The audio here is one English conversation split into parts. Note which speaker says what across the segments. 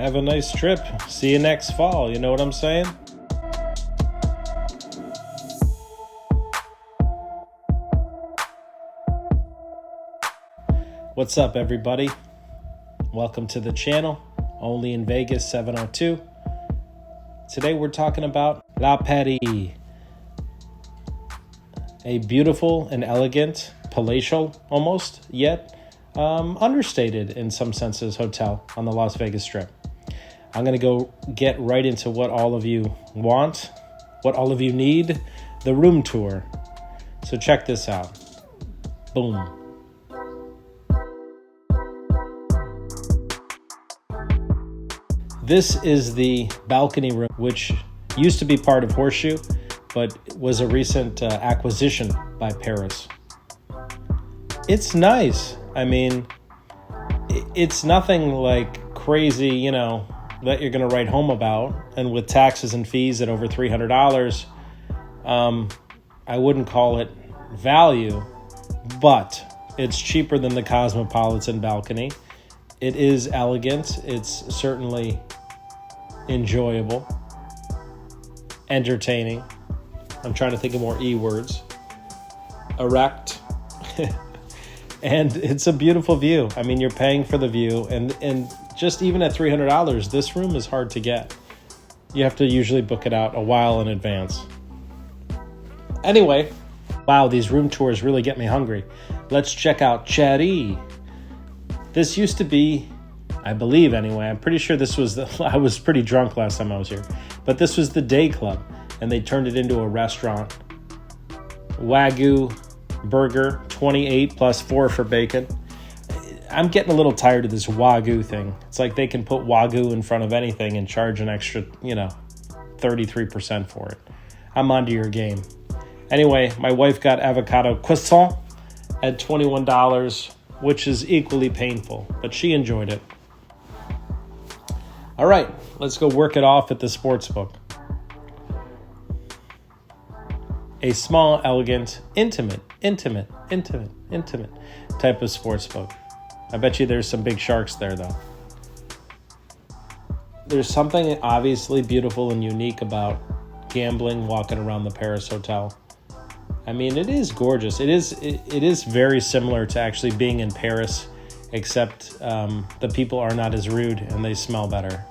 Speaker 1: Have a nice trip. See you next fall. You know what I'm saying? What's up, everybody? Welcome to the channel, Only in Vegas 702. Today we're talking about La Paris, a beautiful and elegant, palatial almost, yet understated in some senses hotel on the Las Vegas Strip. I'm going to go get right into what all of you want, what all of you need, the room tour. So check this out. Boom. This is the balcony room, which used to be part of Horseshoe, but was a recent acquisition by Paris. It's nice. I mean, it's nothing like crazy, that you're going to write home about. And with taxes and fees at over $300, I wouldn't call it value, but it's cheaper than the Cosmopolitan balcony. It is elegant. It's certainly enjoyable, entertaining. I'm trying to think of more E words. Erect. And it's a beautiful view. I mean, you're paying for the view, and just even at $300, this room is hard to get. You have to usually book it out a while in advance. Anyway, wow, these room tours really get me hungry. Let's check out Cherry. This used to be, I believe anyway, I'm pretty sure this was I was pretty drunk last time I was here, but this was the day club, and they turned it into a restaurant. Wagyu burger, 28 plus 4 for bacon. I'm getting a little tired of this Wagyu thing. It's like they can put Wagyu in front of anything and charge an extra, 33% for it. I'm onto your game. Anyway, my wife got avocado croissant at $21, which is equally painful, but she enjoyed it. All right, let's go work it off at the Sportsbook. A small, elegant, intimate type of sportsbook. I bet you there's some big sharks there, though. There's something obviously beautiful and unique about gambling walking around the Paris hotel. I mean, it is gorgeous. It is very similar to actually being in Paris, except the people are not as rude and they smell better.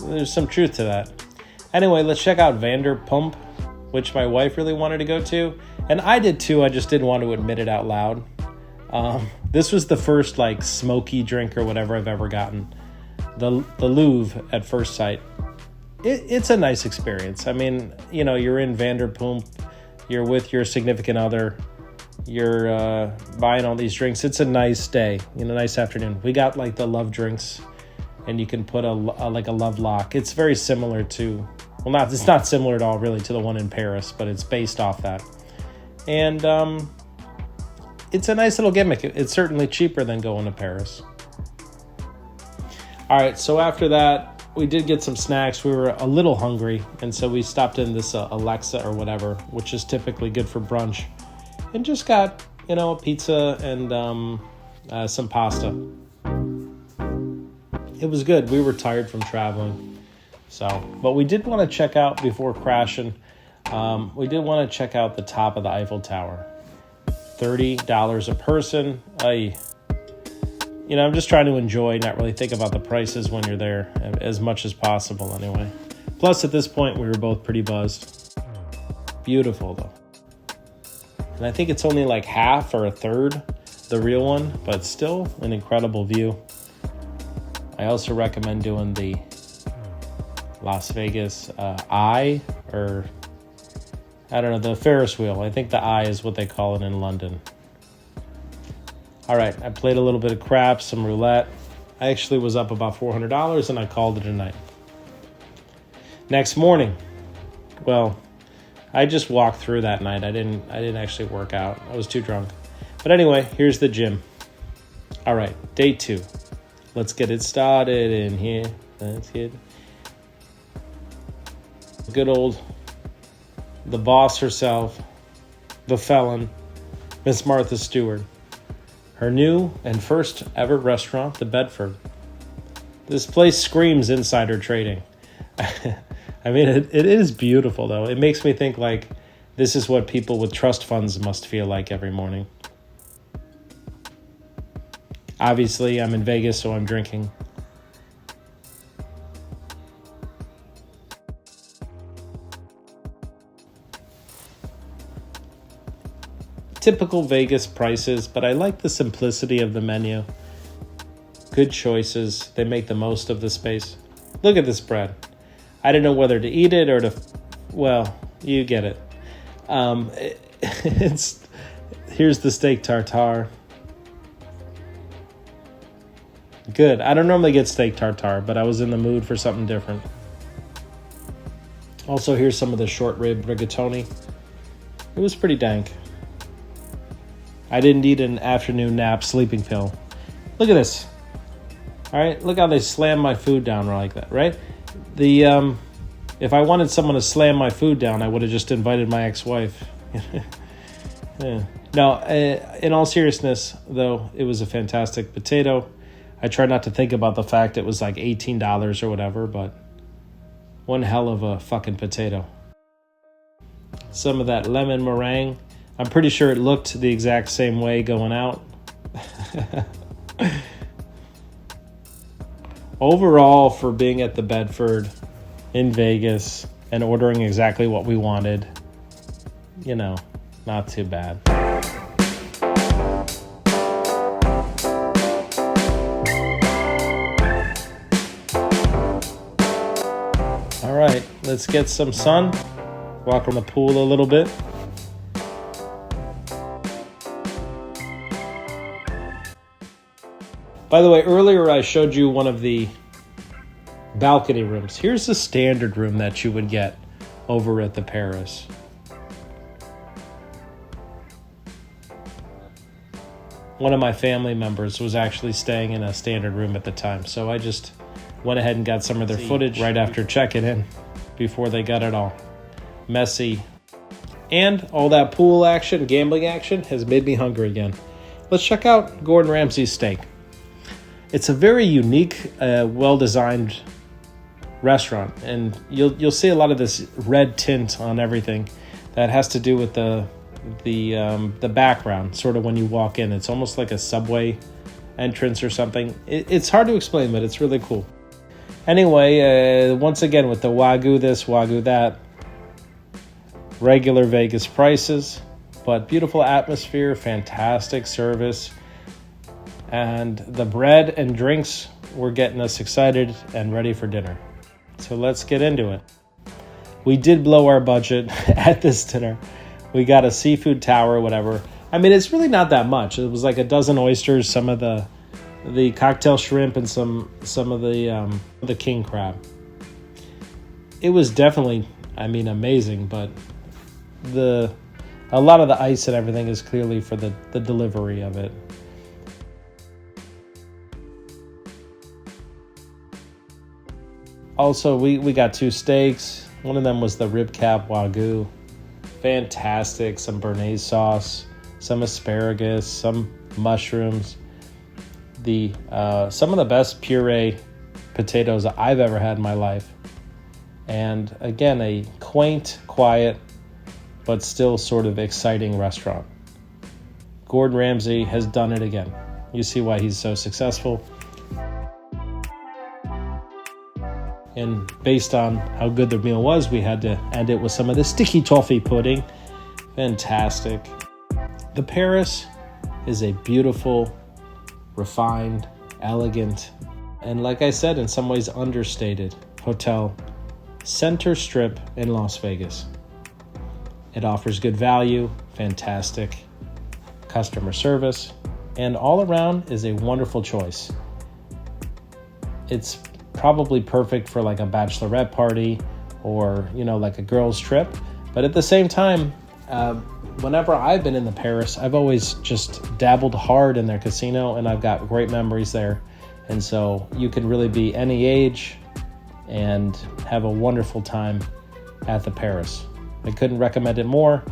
Speaker 1: There's some truth to that. Anyway, let's check out Vanderpump, which my wife really wanted to go to. And I did too, I just didn't want to admit it out loud. This was the first smoky drink or whatever I've ever gotten. The Louvre at first sight. It's a nice experience. I mean, you're in Vanderpump, you're with your significant other, you're buying all these drinks. It's a nice day, nice afternoon. We got the love drinks, and you can put a love lock. It's very similar to, it's not similar at all really to the one in Paris, but it's based off that. And it's a nice little gimmick. It's certainly cheaper than going to Paris. All right, so after that, we did get some snacks. We were a little hungry, and so we stopped in this Alexa or whatever, which is typically good for brunch, and just got, a pizza and some pasta. It was good. We were tired from traveling, but we did want to check out before crashing. We did want to check out the top of the Eiffel Tower. $30 a person. I'm just trying to enjoy, not really think about the prices when you're there as much as possible anyway. Plus, at this point, we were both pretty buzzed. Beautiful, though. And I think it's only half or a third the real one, but still an incredible view. I also recommend doing the Las Vegas Eye, or I don't know, the Ferris wheel. I think the Eye is what they call it in London. All right, I played a little bit of craps, some roulette. I actually was up about $400, and I called it a night. Next morning, I just walked through that night. I didn't actually work out. I was too drunk. But anyway, here's the gym. All right, day 2. Let's get it started in here. Let's get good old, the boss herself, the felon, Miss Martha Stewart. Her new and first ever restaurant, the Bedford. This place screams insider trading. I mean, it is beautiful, though. It makes me think, like, this is what people with trust funds must feel like every morning. Obviously, I'm in Vegas, so I'm drinking. Typical Vegas prices, but I like the simplicity of the menu. Good choices. They make the most of the space. Look at this bread. I didn't know whether to eat it or to... Well, you get it. Here's the steak tartare. Good. I don't normally get steak tartare, but I was in the mood for something different. Also, here's some of the short rib rigatoni. It was pretty dank. I didn't need an afternoon nap sleeping pill. Look at this. All right, look how they slam my food down like that, right? If I wanted someone to slam my food down, I would have just invited my ex-wife. Yeah. No, in all seriousness, though, it was a fantastic potato. I try not to think about the fact it was like $18 or whatever, but one hell of a fucking potato. Some of that lemon meringue. I'm pretty sure it looked the exact same way going out. Overall, for being at the Bedford in Vegas and ordering exactly what we wanted, not too bad. All right, let's get some sun. Walk on the pool a little bit. By the way, earlier I showed you one of the balcony rooms. Here's the standard room that you would get over at the Paris. One of my family members was actually staying in a standard room at the time, so I just went ahead and got some of their footage right after checking in before they got it all messy. And all that pool action, gambling action has made me hungry again. Let's check out Gordon Ramsay's steak. It's a very unique, well-designed restaurant, and you'll see a lot of this red tint on everything that has to do with the background. Sort of when you walk in, it's almost like a subway entrance or something. It's hard to explain, but it's really cool. Anyway, once again with the Wagyu this, Wagyu that, regular Vegas prices, but beautiful atmosphere, fantastic service. And the bread and drinks were getting us excited and ready for dinner. So let's get into it. We did blow our budget at this dinner. We got a seafood tower, whatever. I mean, it's really not that much. It was like a dozen oysters, some of the cocktail shrimp, and some of the king crab. It was definitely, amazing, but a lot of the ice and everything is clearly for the delivery of it. Also, we got 2 steaks. One of them was the rib cap Wagyu. Fantastic. Some béarnaise sauce, some asparagus, some mushrooms. Some of the best puree potatoes I've ever had in my life. And again, a quaint, quiet, but still sort of exciting restaurant. Gordon Ramsay has done it again. You see why he's so successful. And based on how good the meal was, we had to end it with some of the sticky toffee pudding. Fantastic. The Paris is a beautiful, refined, elegant, and like I said, in some ways understated hotel, center strip in Las Vegas. It offers good value, fantastic customer service, and all around is a wonderful choice. It's probably perfect for like a bachelorette party or, like a girls' trip. But at the same time, whenever I've been in the Paris, I've always just dabbled hard in their casino, and I've got great memories there. And so you can really be any age and have a wonderful time at the Paris. I couldn't recommend it more.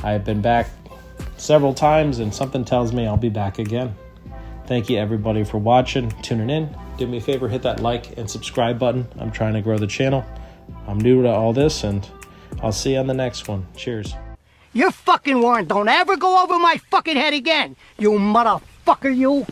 Speaker 1: I've been back several times, and something tells me I'll be back again. Thank you, everybody, for watching, tuning in. do me a favor, hit that like and subscribe button. I'm trying to grow the channel. I'm new to all this, and I'll see you on the next one. Cheers.
Speaker 2: You're fucking warned. Don't ever go over my fucking head again, you motherfucker, you.